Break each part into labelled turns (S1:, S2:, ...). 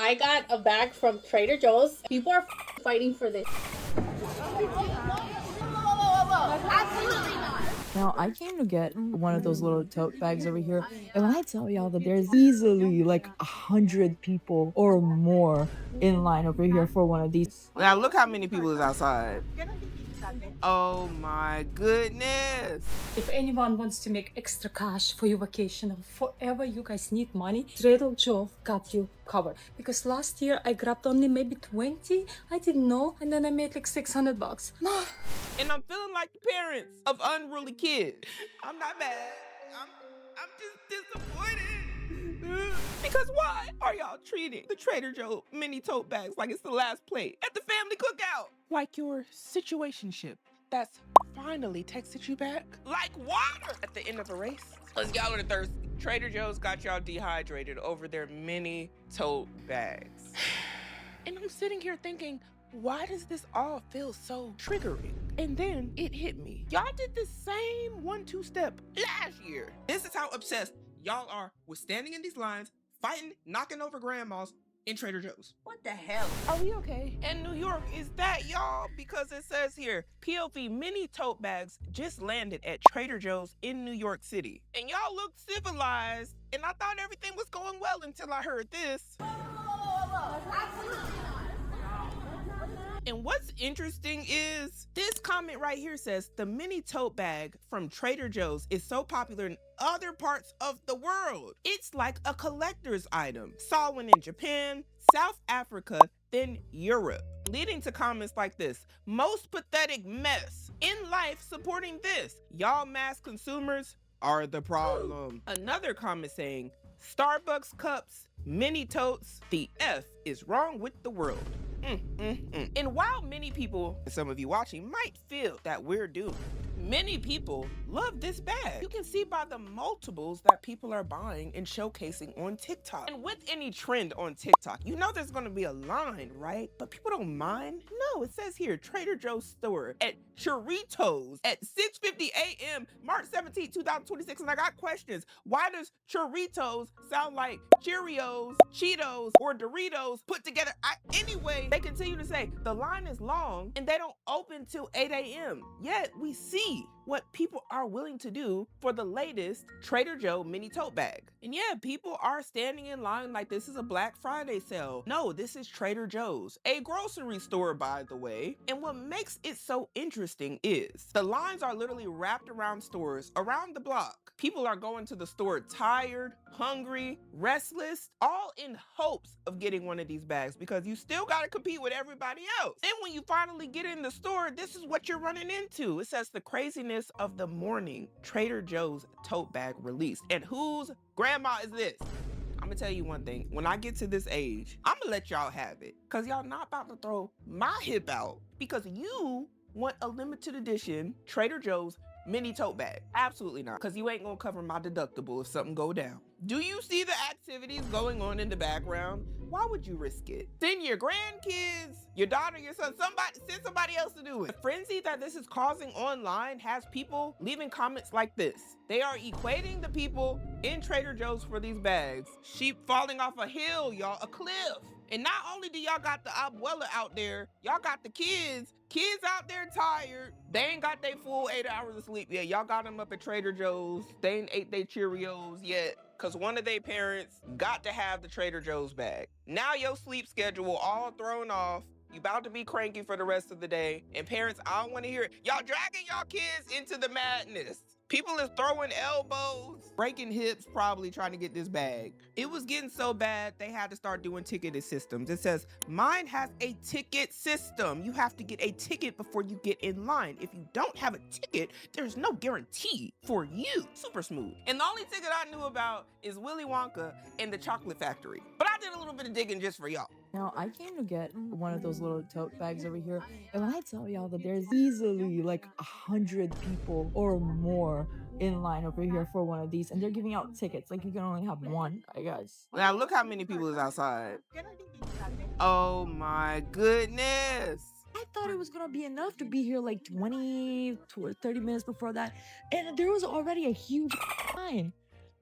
S1: I got a bag from Trader Joe's. People are fighting for this.
S2: Absolutely not.
S3: Now, I came to get one of those little tote bags over here, and when I tell y'all that there's easily like 100 people or more in line over here for one of these.
S4: Now look how many people is outside. Oh my goodness.
S5: If anyone wants to make extra cash for your vacation or forever you guys need money, Trader Joe got you covered. Because last year I grabbed only maybe 20, I didn't know, and then I made like $600.
S4: And I'm feeling like the parents of unruly kids. I'm not mad. I'm just disappointed. Because why are y'all treating the Trader Joe mini tote bags like it's the last plate at the family cookout? Like your situationship that's finally texted you back? Like water at the end of a race? Because y'all are thirsty. Trader Joe's got y'all dehydrated over their mini tote bags. And I'm sitting here thinking, why does this all feel so triggering? And then it hit me. Y'all did the same 1-2 step last year. This is how obsessed y'all are with standing in these lines, fighting, knocking over grandmas in Trader Joe's.
S2: What the hell?
S4: Are we okay? And New York, is that y'all? Because it says here, POV mini tote bags just landed at Trader Joe's in New York City. And y'all look civilized, and I thought everything was going well until I heard this.
S2: Absolutely not.
S4: And what's interesting is this comment right here says the mini tote bag from Trader Joe's is so popular in other parts of the world. It's like a collector's item. Saw one in Japan, South Africa, then Europe. Leading to comments like this: most pathetic mess in life supporting this. Y'all mass consumers are the problem. Another comment saying Starbucks cups, mini totes, the F is wrong with the world. And while many people, some of you watching, might feel that we're doomed, many people love this bag. You can see by the multiples that people are buying and showcasing on TikTok. And with any trend on TikTok, you know there's gonna be a line, right? But people don't mind. No, it says here, Trader Joe's store at Churritos at 6:50 a.m. March 17, 2026. And I got questions. Why does Churritos sound like Cheerios, Cheetos, or Doritos put together? Anyway, they continue to say the line is long and they don't open till 8 a.m. Yet we see what people are willing to do for the latest Trader Joe mini tote bag. And yeah, people are standing in line like this is a Black Friday sale. No, this is Trader Joe's, a grocery store, by the way. And what makes it so interesting is the lines are literally wrapped around stores around the block. People are going to the store tired, hungry, restless, all in hopes of getting one of these bags because you still got to compete with everybody else. Then when you finally get in the store, this is what you're running into. It says the craziness of the morning, Trader Joe's tote bag released. And whose grandma is this? I'm gonna tell you one thing. When I get to this age, I'm gonna let y'all have it because y'all not about to throw my hip out because you want a limited edition Trader Joe's mini tote bag. Absolutely not, because you ain't gonna cover my deductible if something go down. Do you see the activities going on in the background? Why would you risk it? Send your grandkids, your daughter, your son, send somebody else to do it. The frenzy that this is causing online has people leaving comments like this. They are equating the people in Trader Joe's for these bags. Sheep falling off a hill, y'all, a cliff. And not only do y'all got the abuela out there, y'all got the kids out there tired. They ain't got their full 8 hours of sleep yet. Y'all got them up at Trader Joe's. They ain't ate their Cheerios yet because one of their parents got to have the Trader Joe's bag. Now your sleep schedule all thrown off. You about to be cranky for the rest of the day. And parents, I don't want to hear it. Y'all dragging y'all kids into the madness. People is throwing elbows, breaking hips, probably trying to get this bag. It was getting so bad, they had to start doing ticketed systems. It says, mine has a ticket system. You have to get a ticket before you get in line. If you don't have a ticket, there's no guarantee for you. Super smooth. And the only ticket I knew about is Willy Wonka and the Chocolate Factory. But I did a little bit of digging just for y'all.
S3: Now, I came to get one of those little tote bags over here, and when I tell y'all that there's easily like 100 people or more in line over here for one of these, and they're giving out tickets, like you can only have one, I guess.
S4: Now look how many people is outside. Oh my goodness.
S3: I thought it was gonna be enough to be here like 20 to 30 minutes before that, and there was already a huge line.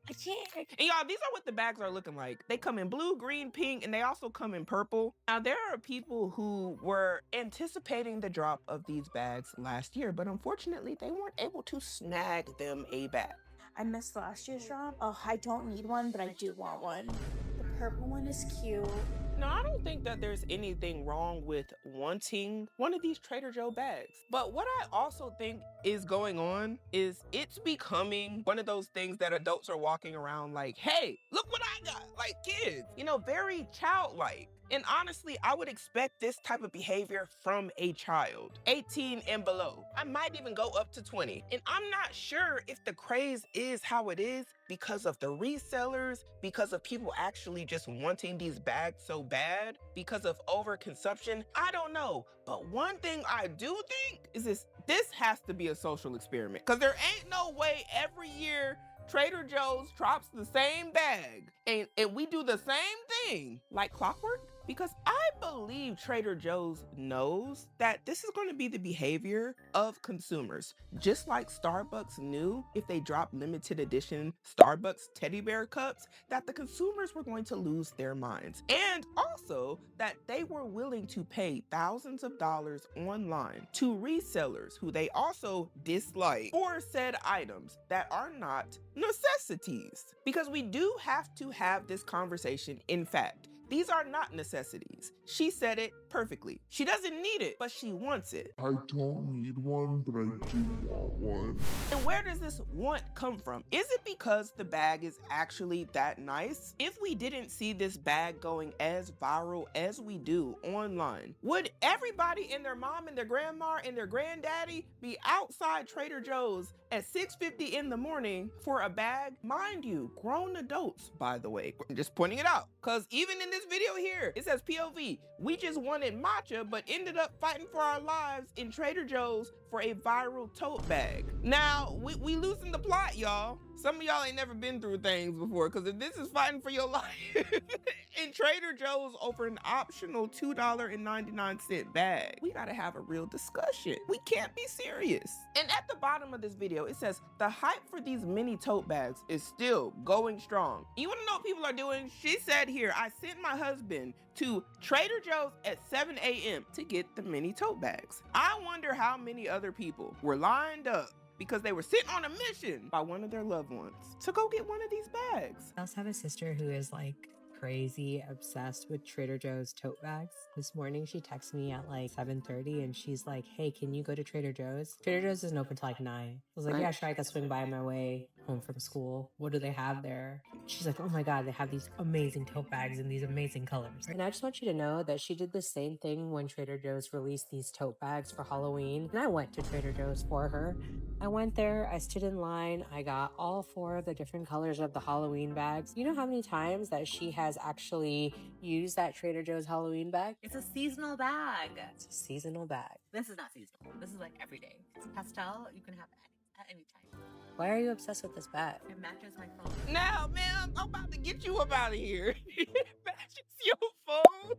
S4: And y'all, these are what the bags are looking like. They come in blue, green, pink, and they also come in purple. Now, there are people who were anticipating the drop of these bags last year, but unfortunately, they weren't able to snag them a bag.
S6: I missed last year's drop. Oh, I don't need one, but I do want one. The purple one is cute.
S4: Now, I don't think that there's anything wrong with wanting one of these Trader Joe bags. But what I also think is going on is it's becoming one of those things that adults are walking around like, hey, look what I got, like kids, you know, very childlike. And honestly, I would expect this type of behavior from a child, 18 and below. I might even go up to 20. And I'm not sure if the craze is how it is because of the resellers, because of people actually just wanting these bags so bad, because of overconsumption. I don't know. But one thing I do think is this has to be a social experiment, because there ain't no way every year Trader Joe's drops the same bag and we do the same thing like clockwork. Because I believe Trader Joe's knows that this is going to be the behavior of consumers. Just like Starbucks knew if they dropped limited edition Starbucks teddy bear cups, that the consumers were going to lose their minds. And also that they were willing to pay thousands of dollars online to resellers who they also dislike for said items that are not necessities. Because we do have to have this conversation. In fact, these are not necessities. She said it perfectly. She doesn't need it, but she wants it.
S7: I don't need one, but I do want one.
S4: And where does this want come from? Is it because the bag is actually that nice? If we didn't see this bag going as viral as we do online, would everybody and their mom and their grandma and their granddaddy be outside Trader Joe's at 6:50 in the morning for a bag? Mind you, grown adults, by the way, just pointing it out. Because even in this video here, it says POV, we just wanted matcha, but ended up fighting for our lives in Trader Joe's for a viral tote bag. Now, we losing the plot, y'all. Some of y'all ain't never been through things before, because if this is fighting for your life in Trader Joe's over an optional $2.99 bag, we gotta have a real discussion. We can't be serious. And at the bottom of this video, it says the hype for these mini tote bags is still going strong. You wanna know what people are doing? She said here, I sent my husband to Trader Joe's at 7 a.m. to get the mini tote bags. I wonder how many other people were lined up because they were sent on a mission by one of their loved ones to go get one of these bags.
S8: I also have a sister who is like crazy obsessed with Trader Joe's tote bags. This morning she texted me at like 7:30 and she's like, hey, can you go to Trader Joe's? Trader Joe's isn't open till like 9. I was like, yeah, sure, I can swing by on my way home from school. What do they have there? She's like, oh my God, they have these amazing tote bags in these amazing colors. And I just want you to know that she did the same thing when Trader Joe's released these tote bags for Halloween. And I went to Trader Joe's for her. I went there, I stood in line, I got all 4 of the different colors of the Halloween bags. You know how many times that she has actually used that Trader Joe's Halloween bag?
S9: It's a seasonal bag.
S8: It's a seasonal bag.
S9: This is not seasonal. This is like every day. It's pastel. You can have it at any time.
S8: Why are you obsessed with this bag?
S9: It matches my phone.
S4: Now, man, I'm about to get you up out of here. It matches your phone.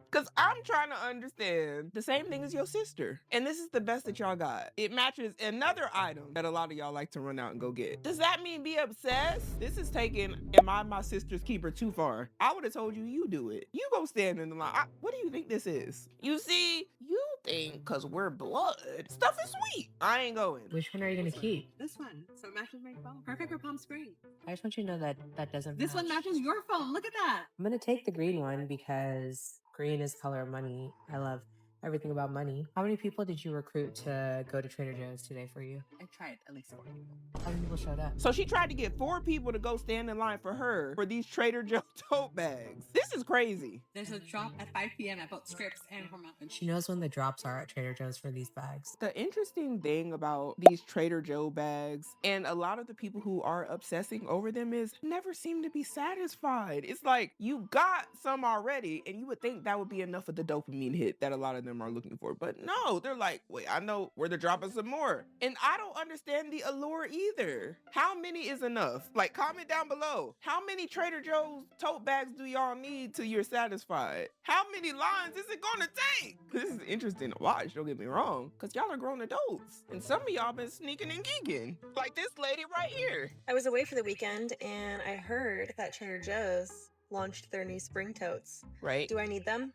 S4: Because I'm trying to understand the same thing as your sister. And this is the best that y'all got. It matches another item that a lot of y'all like to run out and go get. Does that mean be obsessed? This is taking Am I My Sister's Keeper too far. I would have told you, you do it. You go stand in the line. What do you think this is? You see, you think because we're blood, stuff is sweet. I ain't going.
S8: Which one are you going to keep?
S9: This one. So it matches my phone. Perfect for Palm Springs.
S8: I just want you to know that that doesn't
S9: This one matches your phone. Look at that.
S8: I'm going to take the green one because green is color of money. I love everything about money. How many people did you recruit to go to Trader Joe's today for you?
S9: I tried at least 4 people.
S8: How many people showed up?
S4: So she tried to get 4 people to go stand in line for her for these Trader Joe tote bags. This is crazy.
S9: There's a drop at 5 p.m. at both Scripps and Hormel.
S8: She knows when the drops are at Trader Joe's for these bags.
S4: The interesting thing about these Trader Joe bags and a lot of the people who are obsessing over them is never seem to be satisfied. It's like you got some already and you would think that would be enough of the dopamine hit that a lot of them them are looking for. But no, they're like, wait, I know where they're dropping some more. And I don't understand the allure either. How many is enough? Like, comment down below. How many Trader Joe's tote bags do y'all need till you're satisfied? How many lines is it gonna take? This is interesting to watch, don't get me wrong, because y'all are grown adults. And some of y'all been sneaking and geeking. Like this lady right here.
S10: I was away for the weekend and I heard that Trader Joe's launched their new spring totes.
S4: Right.
S10: Do I need them?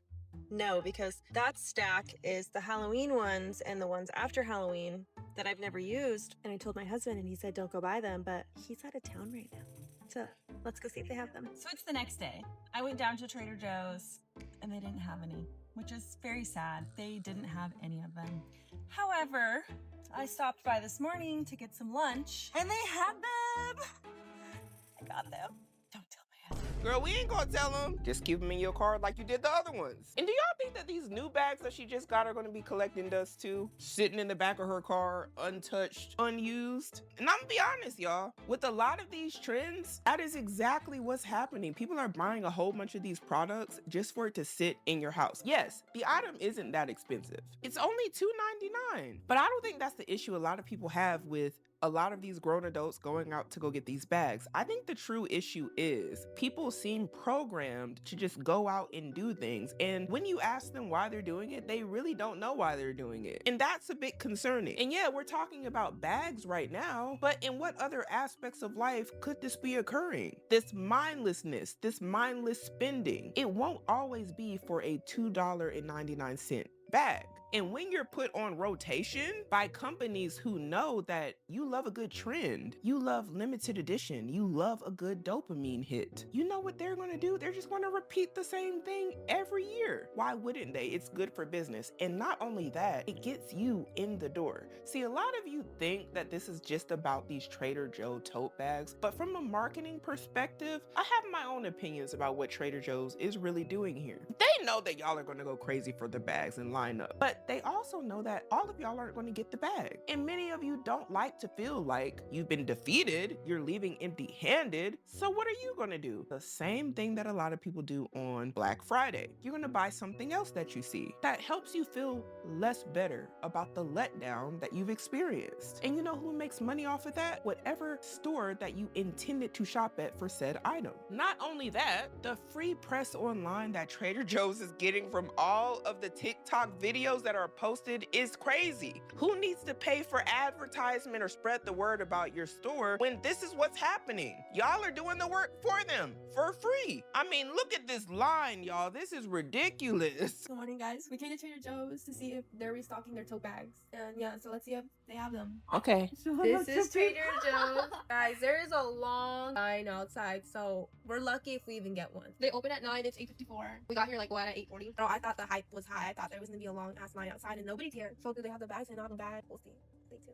S10: No, because that stack is the Halloween ones and the ones after Halloween that I've never used. And I told my husband and he said, don't go buy them, but he's out of town right now. So let's go see if they have them.
S11: So it's the next day. I went down to Trader Joe's and they didn't have any, which is very sad. They didn't have any of them. However, I stopped by this morning to get some lunch and they had them. I got them. Don't tell my husband.
S4: Girl, we ain't gonna tell them. Just keep them in your car like you did the other ones. And do y'all think that these new bags that she just got are gonna be collecting dust too? Sitting in the back of her car, untouched, unused? And I'm gonna be honest, y'all. With a lot of these trends, that is exactly what's happening. People are buying a whole bunch of these products just for it to sit in your house. Yes, the item isn't that expensive. It's only $2.99. But I don't think that's the issue a lot of people have with a lot of these grown adults going out to go get these bags. I think the true issue is people seem programmed to just go out and do things. And when you ask them why they're doing it, they really don't know why they're doing it. And that's a bit concerning. And yeah, we're talking about bags right now, but in what other aspects of life could this be occurring? This mindlessness, this mindless spending, it won't always be for a $2.99 bag. And when you're put on rotation by companies who know that you love a good trend, you love limited edition, you love a good dopamine hit, you know what they're gonna do? They're just gonna repeat the same thing every year. Why wouldn't they? It's good for business. And not only that, it gets you in the door. See, a lot of you think that this is just about these Trader Joe tote bags, but from a marketing perspective, I have my own opinions about what Trader Joe's is really doing here. They know that y'all are gonna go crazy for the bags and line up, but they also know that all of y'all aren't going to get the bag. And many of you don't like to feel like you've been defeated, you're leaving empty-handed. So what are you going to do? The same thing that a lot of people do on Black Friday. You're going to buy something else that you see that helps you feel less better about the letdown that you've experienced. And you know who makes money off of that? Whatever store that you intended to shop at for said item. Not only that, the free press online that Trader Joe's is getting from all of the TikTok videos that are posted is crazy. Who needs to pay for advertisement or spread the word about your store when this is what's happening? Y'all are doing the work for them for free. I mean, look at this line, y'all. This is ridiculous.
S12: Good morning, guys. We came to Trader Joe's to see if they're restocking their tote bags. And yeah, so let's see if they have them.
S4: Okay.
S1: This is Trader Joe's. Guys, there is a long line outside, so we're lucky if we even get one.
S12: They open at 9. It's 8:54. We got here like what, at 8:40? Oh, I thought the hype was high. I thought there was gonna be a long ass line outside and nobody's here. So do they have the bags? And not the bag. We'll see.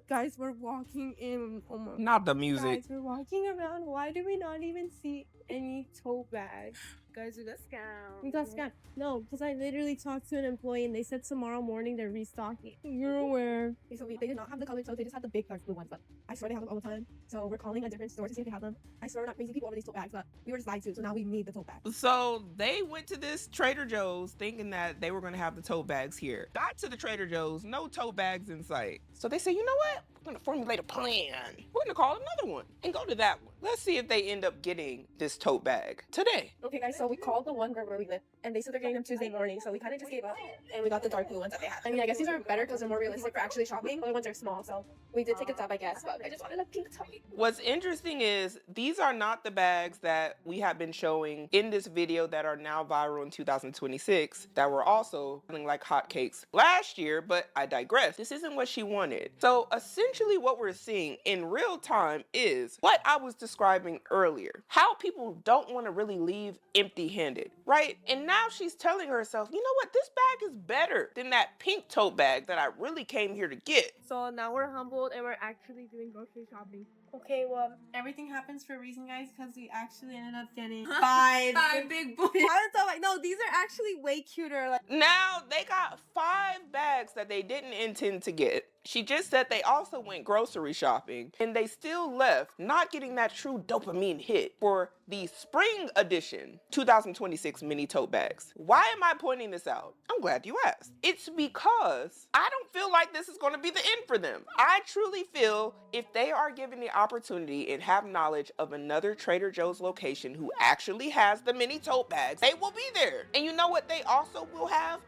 S1: Guys, we're walking in. Oh my.
S4: Not the music.
S1: Guys, we're walking around. Why do we not even see any tote bags? Guys, we got scammed. We got scammed. No, because I literally talked to an employee and they said tomorrow morning they're restocking. You're aware.
S12: Okay, so they did not have the colored totes. They just had the big dark blue ones, but I swear they have them all the time. So we're calling a different store to see if they have them. I swear we're not crazy people over these tote bags, but we were just lied to, so now we need the tote bags.
S4: So they went to this Trader Joe's thinking that they were going to have the tote bags here. Got to the Trader Joe's, no tote bags in sight. So they say, you know what? We're going to formulate a plan. We're going to call another one and go to that one. Let's see if they end up getting this tote bag today.
S12: Okay, guys, so we called the one where we live, and they said they're getting them Tuesday morning, so we kind of just gave up, and we got the dark blue ones that they had. I mean, I guess these are better because they're more realistic for actually shopping. The other ones are small, so we did take a tub, I guess, but I just wanted a pink tote.
S4: What's interesting is these are not the bags that we have been showing in this video that are now viral in 2026 that were also selling like hotcakes last year, but I digress. This isn't what she wanted. So essentially what we're seeing in real time is what I was describing earlier. How people don't want to really leave empty-handed, right? And now she's telling herself, you know what? This bag is better than that pink tote bag that I really came here to get.
S1: So now we're humbled and we're actually doing grocery shopping. Okay, well, everything happens for a reason, guys, because we actually ended up getting five big boys. I was so like, no, these are actually way cuter. Like,
S4: Now, they got 5 bags that they didn't intend to get. She just said they also went grocery shopping and they still left not getting that true dopamine hit for the spring edition 2026 mini tote bags. Why am I pointing this out? I'm glad you asked. It's because I don't feel like this is going to be the end for them. I truly feel if they are given the opportunity and have knowledge of another Trader Joe's location who actually has the mini tote bags, they will be there. And you know what they also will have?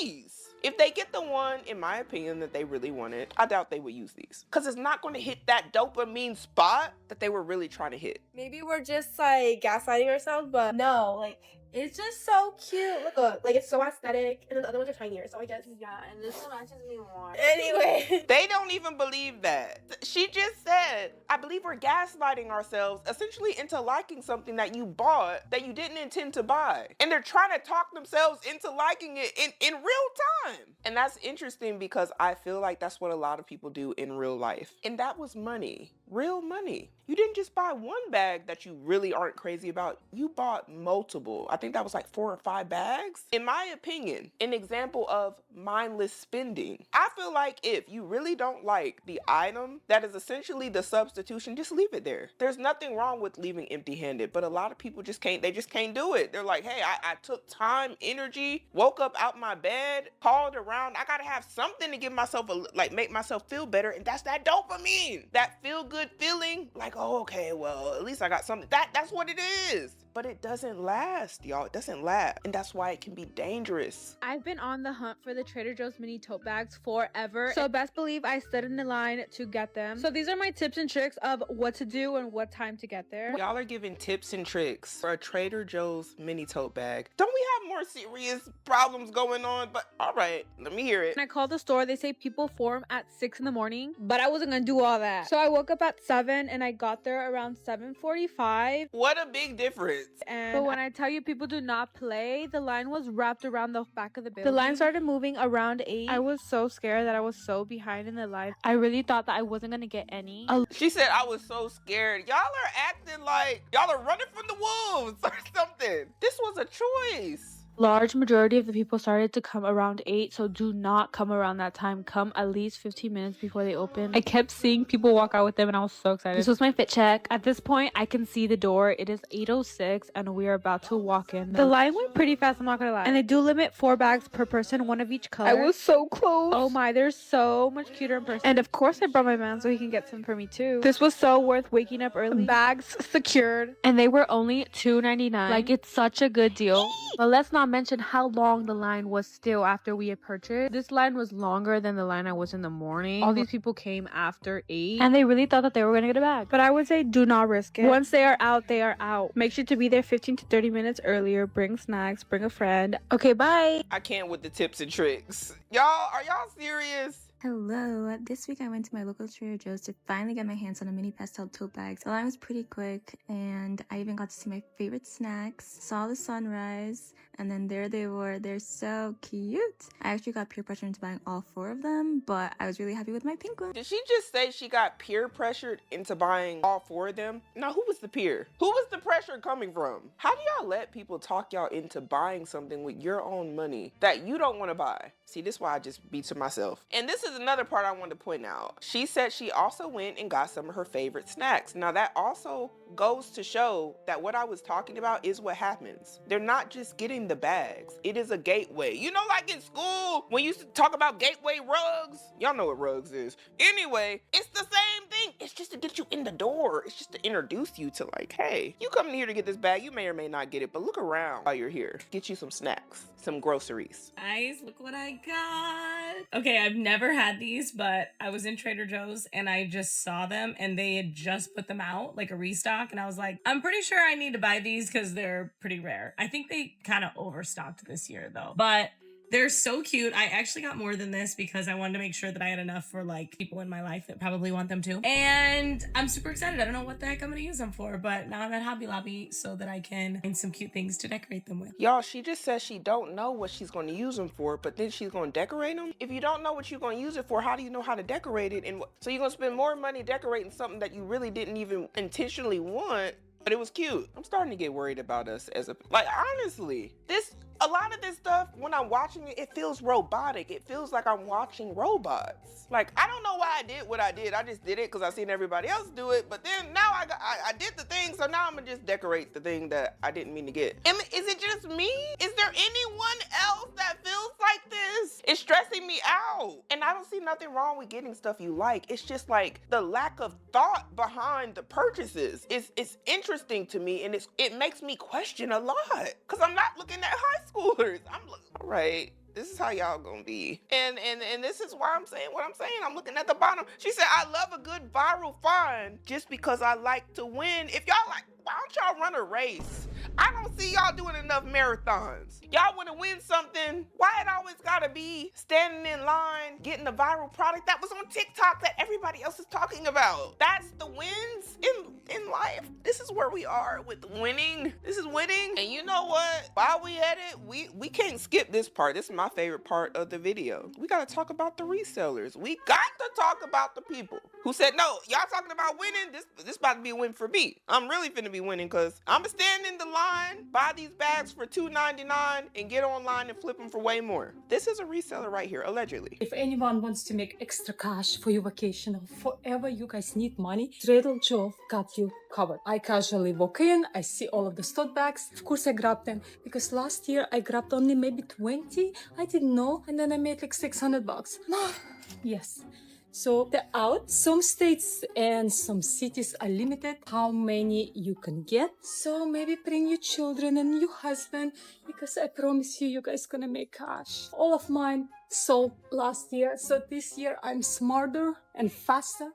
S4: These. If they get the one, in my opinion, that they really wanted, I doubt they would use these. Because it's not going to hit that dopamine spot that they were really trying to hit.
S1: maybe we're just like gaslighting ourselves, but no, like, it's just so cute. Look, like, it's so aesthetic, and then the other ones are tinier, so I guess.
S6: Yeah, and this one matches me more.
S1: Anyway.
S4: They don't even believe that. She just said, I believe we're gaslighting ourselves essentially into liking something that you bought that you didn't intend to buy. And they're trying to talk themselves into liking it in real time. And that's interesting because I feel like that's what a lot of people do in real life. And that was money. Real money. You didn't just buy one bag that you really aren't crazy about. You bought multiple. I think that was like 4 or 5 bags. In my opinion, an example of mindless spending. I feel like if you really don't like the item that is essentially the substitution, just leave it there. There's nothing wrong with leaving empty-handed, but a lot of people just can't do it. They're like, hey, I took time, energy, woke up out my bed, called around. I gotta have something to give myself make myself feel better, and that's that dopamine. That feel-good feeling, like, oh, okay, well, at least I got something. That's what it is. But it doesn't last, y'all. It doesn't last. And that's why it can be dangerous.
S13: I've been on the hunt for the Trader Joe's mini tote bags forever. So best believe I stood in the line to get them. So these are my tips and tricks of what to do and what time to get there.
S4: Y'all are giving tips and tricks for a Trader Joe's mini tote bag. Don't we have more serious problems going on? But all right, let me hear it.
S13: When I called the store, they say people form at 6 in the morning, but I wasn't gonna do all that. So I woke up at 7 and I got there around 7:45.
S4: What a big difference.
S13: But when I tell you people do not play, the line was wrapped around the back of the building. The line started moving around 8. I was so scared that I was so behind in the line. I really thought that I wasn't gonna get any.
S4: She said I was so scared. Y'all are acting like y'all are running from the wolves or something. This was a choice.
S13: Large majority of the people started to come around 8, so do not come around that time. Come at least 15 minutes before they open. I kept seeing people walk out with them and I was so excited. This was my fit check. At this point, I can see the door. It is 8:06 and we are about to walk in. The line went pretty fast, I'm not gonna lie. And they do limit 4 bags per person, 1 of each color. I was so close. Oh my, they're so much cuter in person. And of course I brought my man so he can get some for me too. This was so worth waking up early. Bags secured. And they were only $2.99. Like, it's such a good deal. But let's not mention how long the line was still after we had purchased. This line was longer than the line I was in the morning. All these people came after 8 and they really thought that they were gonna get a bag. But I would say do not risk it. Once they are out, they are out. Make sure to be there 15 to 30 minutes earlier. Bring snacks, bring a friend. Okay, bye.
S4: I can't with the tips and tricks. Y'all, are y'all serious?
S14: Hello, this week I went to my local Trader Joe's to finally get my hands on a mini pastel tote bag. The line was pretty quick and I even got to see my favorite snacks, saw the sunrise, and then there they were. They're so cute. I actually got peer pressured into buying all 4 of them, but I was really happy with my pink one.
S4: Did she just say she got peer pressured into buying all 4 of them? Now, who was the peer? Who was the pressure coming from? How do y'all let people talk y'all into buying something with your own money that you don't want to buy? See, this is why I just be to myself. And this is another part I wanted to point out. She said she also went and got some of her favorite snacks. Now, that also goes to show that what I was talking about is what happens. They're not just getting the bags. It is a gateway. You know, like in school, when you used to talk about gateway rugs? Y'all know what rugs is. Anyway, it's the same thing. It's just to get you in the door. It's just to introduce you to, like, hey, you come here to get this bag. You may or may not get it, but look around while you're here. Get you some snacks, some groceries.
S11: Guys, look what I got. Okay, I've never had these, but I was in Trader Joe's and I just saw them and they had just put them out, like a restock, and I was like, I'm pretty sure I need to buy these because they're pretty rare. I think they kind of overstocked this year though, but
S15: They're so cute. I actually got more than this because I wanted to make sure that I had enough for like people in my life that probably want them too. And I'm super excited. I don't know what the heck I'm gonna use them for, but now I'm at Hobby Lobby so that I can find some cute things to decorate them with.
S4: Y'all, she just says she don't know what she's going to use them for, but then she's going to decorate them. If you don't know what you're going to use it for, how do you know how to decorate it? And so you're going to spend more money decorating something that you really didn't even intentionally want, but it was cute. I'm starting to get worried about us as a, like, honestly, a lot of this stuff, when I'm watching it, it feels robotic. It feels like I'm watching robots. Like, I don't know why I did what I did. I just did it because I seen everybody else do it. But then now I did the thing, so now I'm gonna just decorate the thing that I didn't mean to get. Is it just me? Is there anyone else that feels like this? It's stressing me out. And I don't see nothing wrong with getting stuff you like. It's just like the lack of thought behind the purchases. It's interesting to me, and it makes me question a lot because I'm not looking at high schoolers. I'm like, all right, this is how y'all gonna be. And this is why I'm saying what I'm saying. I'm looking at the bottom. She said, I love a good viral find just because I like to win. If y'all like, why don't y'all run a race? I don't see y'all doing enough marathons. Y'all wanna win something, why it always gotta be standing in line, getting a viral product that was on TikTok that everybody else is talking about? That's the wins in life. This is where we are with winning. This is winning. And you know what? While we at it, we can't skip this part. This is my favorite part of the video. We gotta talk about the resellers. We got to talk about the people who said, no, y'all talking about winning? This about to be a win for me. I'm really finna be winning because I'm gonna stand in the line, buy these bags for $2.99 and get online and flip them for way more. This is a reseller right here, allegedly.
S5: If anyone wants to make extra cash for your vacation or forever you guys need money, Trader Joe got you covered. I casually walk in, I see all of the tote bags. Of course I grabbed them because last year I grabbed only maybe 20. I didn't know, and then I made like $600. Yes. So they're out. Some states and some cities are limited how many you can get. So maybe bring your children and your husband because I promise you, you guys gonna make cash. All of mine sold last year. So this year I'm smarter and faster.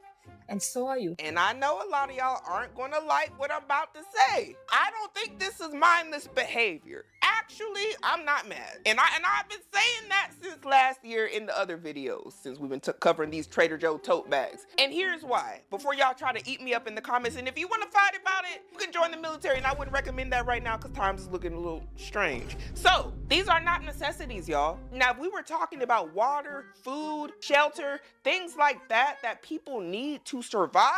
S5: And so are you.
S4: And I know a lot of y'all aren't gonna like what I'm about to say. I don't think this is mindless behavior. Actually, I'm not mad. And I've been saying that since last year in the other videos, since we've been covering these Trader Joe tote bags. And here's why. Before y'all try to eat me up in the comments, and if you want to fight about it, you can join the military, and I wouldn't recommend that right now because times is looking a little strange. So, these are not necessities, y'all. Now, if we were talking about water, food, shelter, things like that people need to survive,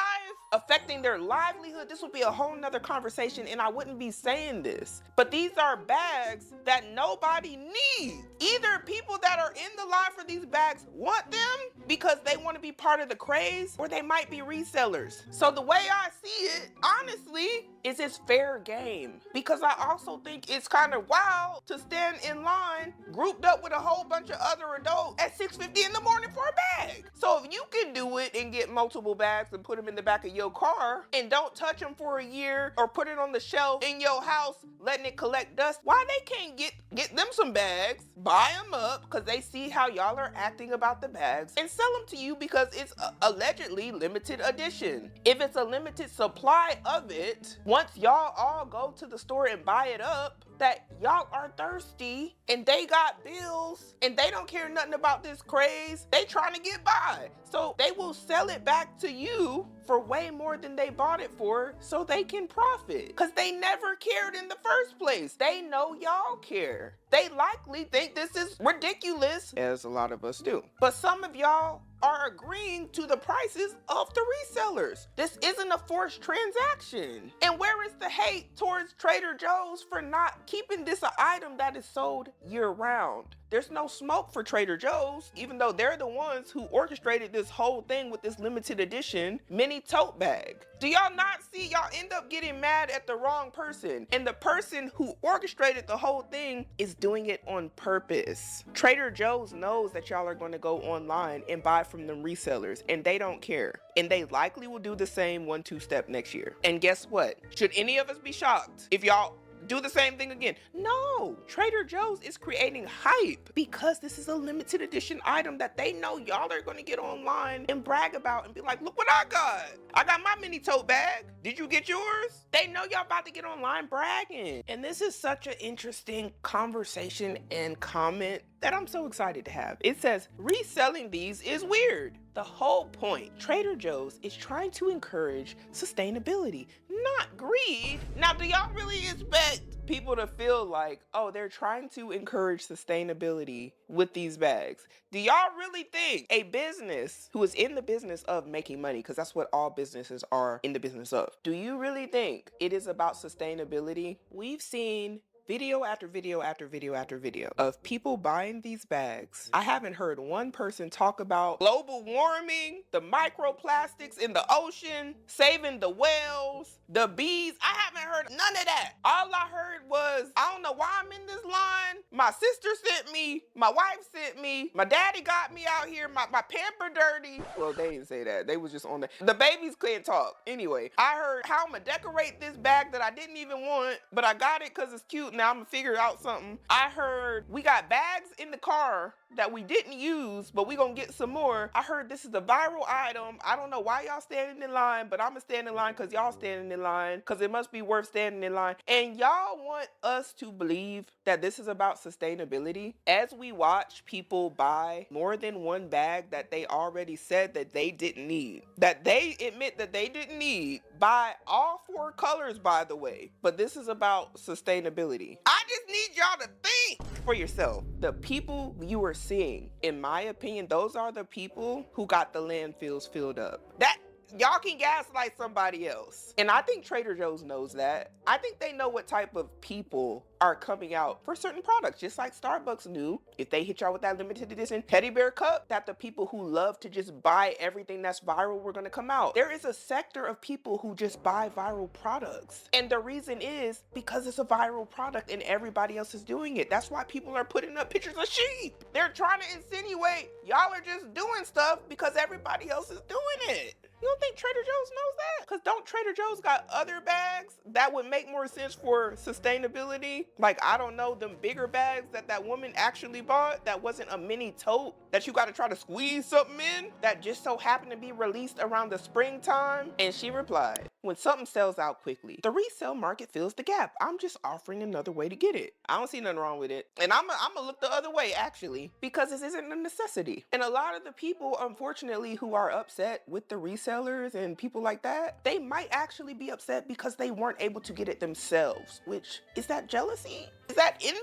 S4: affecting their livelihood, this would be a whole nother conversation, and I wouldn't be saying this. But these are bags that nobody needs. Either people that are in the line for these bags want them because they want to be part of the craze, or they might be resellers. So the way I see it, honestly, is it's fair game. Because I also think it's kind of wild to stand in line grouped up with a whole bunch of other adults at 6:50 in the morning for a bag. So if you can do it and get multiple bags and put them in the back of your car and don't touch them for a year or put it on the shelf in your house letting it collect dust, why they can't get them some bags, buy them up because they see how y'all are acting about the bags, and sell them to you because it's allegedly limited edition. If it's a limited supply of it, once y'all all go to the store and buy it up, that y'all are thirsty and they got bills and they don't care nothing about this craze, they trying to get by. So they will sell it back to you for way more than they bought it for so they can profit. Because they never cared in the first place. They know y'all care. They likely think this is ridiculous, as a lot of us do. But some of y'all are agreeing to the prices of the resellers. This isn't a forced transaction. And where is the hate towards Trader Joe's for not keeping this an item that is sold year-round? There's no smoke for Trader Joe's, even though they're the ones who orchestrated this whole thing with this limited edition mini tote bag. Do y'all not see? Y'all end up getting mad at the wrong person. And the person who orchestrated the whole thing is doing it on purpose. Trader Joe's knows that y'all are going to go online and buy from them resellers, and they don't care. And they likely will do the same 1-2 step next year. And guess what? Should any of us be shocked if y'all do the same thing again? No, Trader Joe's is creating hype because this is a limited edition item that they know y'all are going to get online and brag about and be like, look what I got. I got my mini tote bag. Did you get yours? They know y'all about to get online bragging. And this is such an interesting conversation and comment that I'm so excited to have. It says, reselling these is weird. The whole point, Trader Joe's is trying to encourage sustainability, not greed. Now, do y'all really expect people to feel like, oh, they're trying to encourage sustainability with these bags? Do y'all really think a business who is in the business of making money, because that's what all businesses are in the business of, do you really think it is about sustainability? We've seen video after video after video after video of people buying these bags. I haven't heard one person talk about global warming, the microplastics in the ocean, saving the whales, the bees. I haven't heard none of that. All I heard was, I don't know why I'm in this line. My sister sent me, my wife sent me, my daddy got me out here, my pamper dirty. Well, they didn't say that. They was just on the babies can't talk. Anyway, I heard how I'm gonna decorate this bag that I didn't even want, but I got it because it's cute. Now I'm gonna figure out something. I heard we got bags in the car that we didn't use, but we gonna get some more. I heard this is a viral item. I don't know why y'all standing in line, but I'm gonna stand in line because y'all standing in line, because it must be worth standing in line. And y'all want us to believe that this is about sustainability as we watch people buy more than one bag that they already said that they didn't need, that they admit that they didn't need, buy all 4 colors, by the way. But this is about sustainability. I just need y'all to think for yourself. The people you are seeing, in my opinion, those are the people who got the landfills filled up. That y'all can gaslight somebody else. And I think Trader Joe's knows that. I think they know what type of people are coming out for certain products, just like Starbucks knew if they hit y'all with that limited edition teddy bear cup, that the people who love to just buy everything that's viral were gonna come out. There is a sector of people who just buy viral products. And the reason is because it's a viral product and everybody else is doing it. That's why people are putting up pictures of sheep. They're trying to insinuate y'all are just doing stuff because everybody else is doing it. You don't think Trader Joe's knows that? Because don't Trader Joe's got other bags that would make more sense for sustainability? Like, I don't know, them bigger bags that woman actually bought that wasn't a mini tote that you got to try to squeeze something in that just so happened to be released around the springtime? And she replied, when something sells out quickly, the resale market fills the gap. I'm just offering another way to get it. I don't see nothing wrong with it. And I'm gonna look the other way, actually, because this isn't a necessity. And a lot of the people, unfortunately, who are upset with the resellers and people like that, they might actually be upset because they weren't able to get it themselves, which, is that jealousy? Is that envy?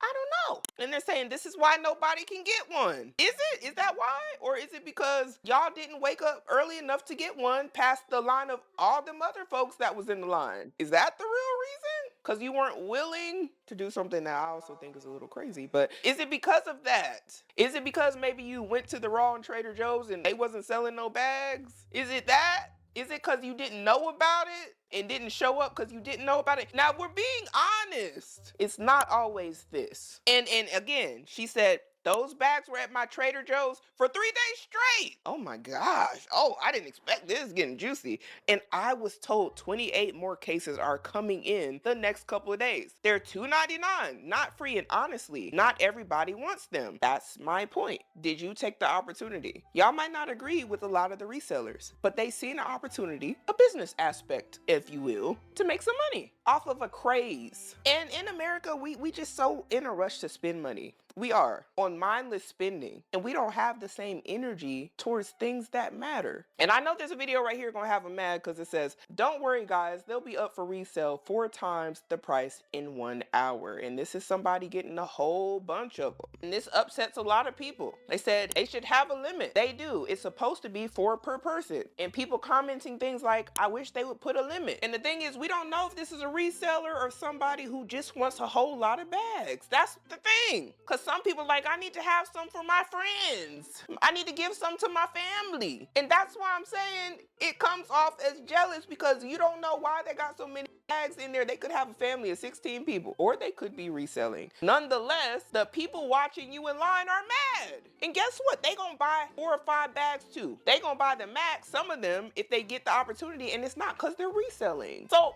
S4: I don't know. And they're saying this is why nobody can get one. Is it? Is that why? Or is it because y'all didn't wake up early enough to get one past the line of all them other folks that was in the line? Is that the real reason? Because you weren't willing to do something that I also think is a little crazy. But is it because of that? Is it because maybe you went to the wrong Trader Joe's and they wasn't selling no bags? Is it that? Is it because you didn't know about it and didn't show up because you didn't know about it? Now, we're being honest. It's not always this. And again, she said, those bags were at my Trader Joe's for 3 days straight. Oh my gosh. Oh, I didn't expect this. It's getting juicy. And I was told 28 more cases are coming in the next couple of days. They're $2.99, not free. And honestly, not everybody wants them. That's my point. Did you take the opportunity? Y'all might not agree with a lot of the resellers, but they see an opportunity, a business aspect, if you will, to make some money off of a craze. And in America, we just so in a rush to spend money. We are on mindless spending, and we don't have the same energy towards things that matter. And I know there's a video right here gonna have them mad because it says, don't worry guys, they'll be up for resale 4 times the price in 1 hour. And this is somebody getting a whole bunch of them. And this upsets a lot of people. They said they should have a limit. They do. It's supposed to be 4 per person. And people commenting things like, I wish they would put a limit. And the thing is, we don't know if this is a reseller or somebody who just wants a whole lot of bags. That's the thing. Because some people like, I need to have some for my friends. I need to give some to my family. And that's why I'm saying it comes off as jealous, because you don't know why they got so many bags in there. They could have a family of 16 people, or they could be reselling. Nonetheless, the people watching you in line are mad. And guess what? They gonna buy 4 or 5 bags too. They gonna buy the max, some of them, if they get the opportunity, and it's not because they're reselling. So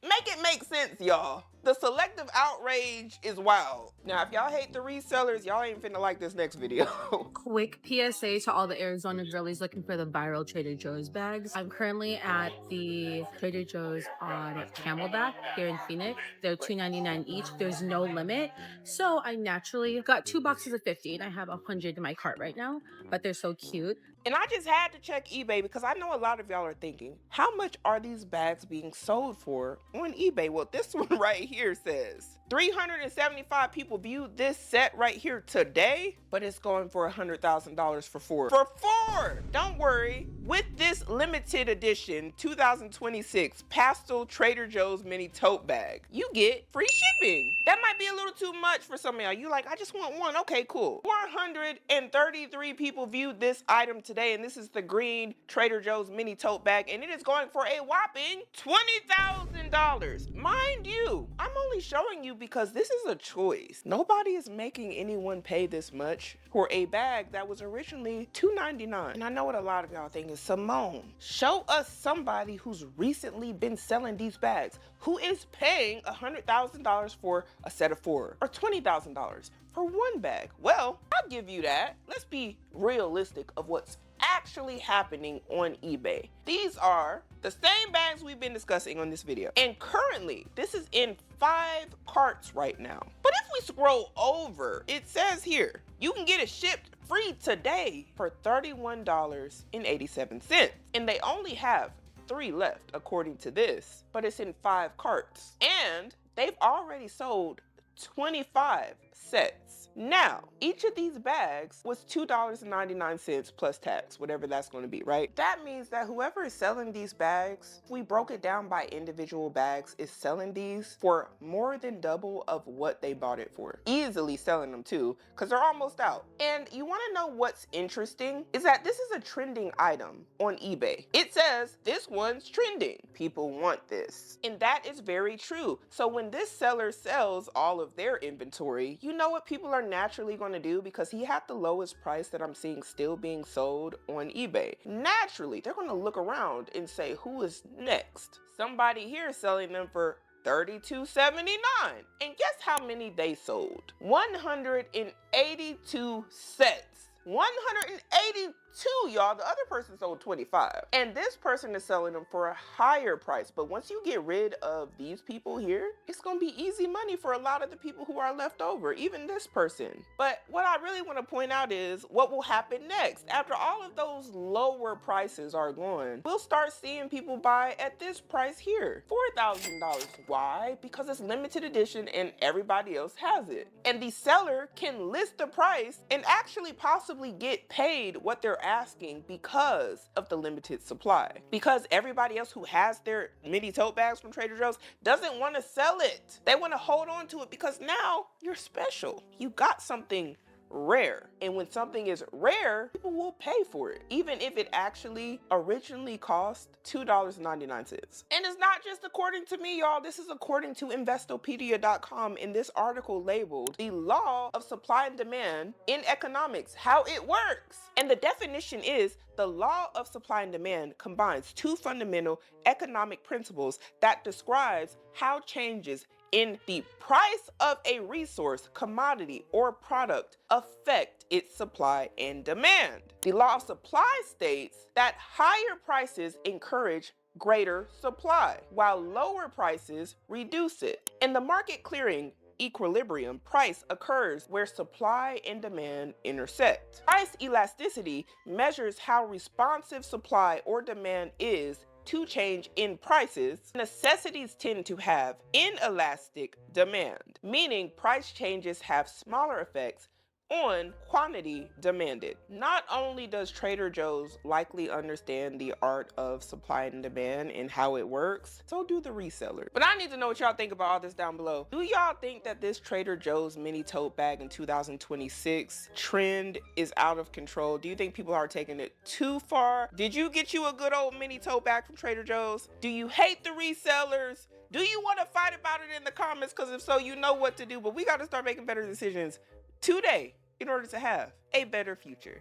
S4: make it make sense, y'all. The selective outrage is wild. Now, if y'all hate the resellers, y'all ain't finna like this next video.
S16: Quick PSA to all the Arizona girlies looking for the viral Trader Joe's bags. I'm currently at the Trader Joe's on Camelback here in Phoenix. They're $2.99 each. There's no limit. So I naturally got 2 boxes of 50 and I have 100 in my cart right now, but they're so cute.
S4: And I just had to check eBay because I know a lot of y'all are thinking, how much are these bags being sold for on eBay? Well, this one right here says 375 people viewed this set right here today, but it's going for $100,000 for 4. For 4! Don't worry, with this limited edition 2026 pastel Trader Joe's mini tote bag, you get free shipping. That might be a little too much for some of y'all. You like, I just want one. Okay, cool. 433 people viewed this item today, and this is the green Trader Joe's mini tote bag, and it is going for a whopping $20,000. Mind you, I'm only showing you because this is a choice. Nobody is making anyone pay this much for a bag that was originally $2.99. And I know what a lot of y'all think is, Symone, show us somebody who's recently been selling these bags, who is paying $100,000 for a set of 4 or $20,000 for one bag. Well, I'll give you that. Let's be realistic of what's actually happening on eBay. These are the same bags we've been discussing on this video. And currently, this is in 5 carts right now. But if we scroll over, it says here, you can get it shipped free today for $31.87. And they only have 3 left according to this, but it's in 5 carts. And they've already sold 25 sets. Now, each of these bags was $2.99 plus tax, whatever that's going to be, right? That means that whoever is selling these bags, if we broke it down by individual bags, is selling these for more than double of what they bought it for. Easily selling them too, because they're almost out. And you want to know what's interesting? Is that this is a trending item on eBay. It says this one's trending. People want this. And that is very true. So when this seller sells all of their inventory, you know what people are naturally going to do, because he had the lowest price that I'm seeing still being sold on eBay. Naturally, they're going to look around and say, who is next? Somebody here is selling them for $32.79. And guess how many they sold? 182 sets. 182, y'all. The other person sold 25. And this person is selling them for a higher price. But once you get rid of these people here, it's gonna be easy money for a lot of the people who are left over, even this person. But what I really want to point out is what will happen next. After all of those lower prices are gone, we'll start seeing people buy at this price here, $4,000. Why? Because it's limited edition and everybody else has it. And the seller can list the price and actually possibly get paid what they're asking because of the limited supply. Because everybody else who has their mini tote bags from Trader Joe's doesn't want to sell it. They want to hold on to it because now you're special. You got something rare. And when something is rare, people will pay for it, even if it actually originally cost $2.99. And it's not just according to me, y'all. This is according to Investopedia.com in this article labeled The Law of Supply and Demand in Economics, How It Works. And the definition is the law of supply and demand combines 2 fundamental economic principles that describes how changes in the price of a resource, commodity, or product affect its supply and demand. The law of supply states that higher prices encourage greater supply, while lower prices reduce it. In the market clearing equilibrium, price occurs where supply and demand intersect. Price elasticity measures how responsive supply or demand is to change in prices. Necessities tend to have inelastic demand, meaning price changes have smaller effects on quantity demanded. Not only does Trader Joe's likely understand the art of supply and demand and how it works, so do the resellers. But I need to know what y'all think about all this down below. Do y'all think that this Trader Joe's mini tote bag in 2026 trend is out of control? Do you think people are taking it too far? Did you get you a good old mini tote bag from Trader Joe's? Do you hate the resellers? Do you want to fight about it in the comments? Because if so, you know what to do. But we got to start making better decisions today in order to have a better future.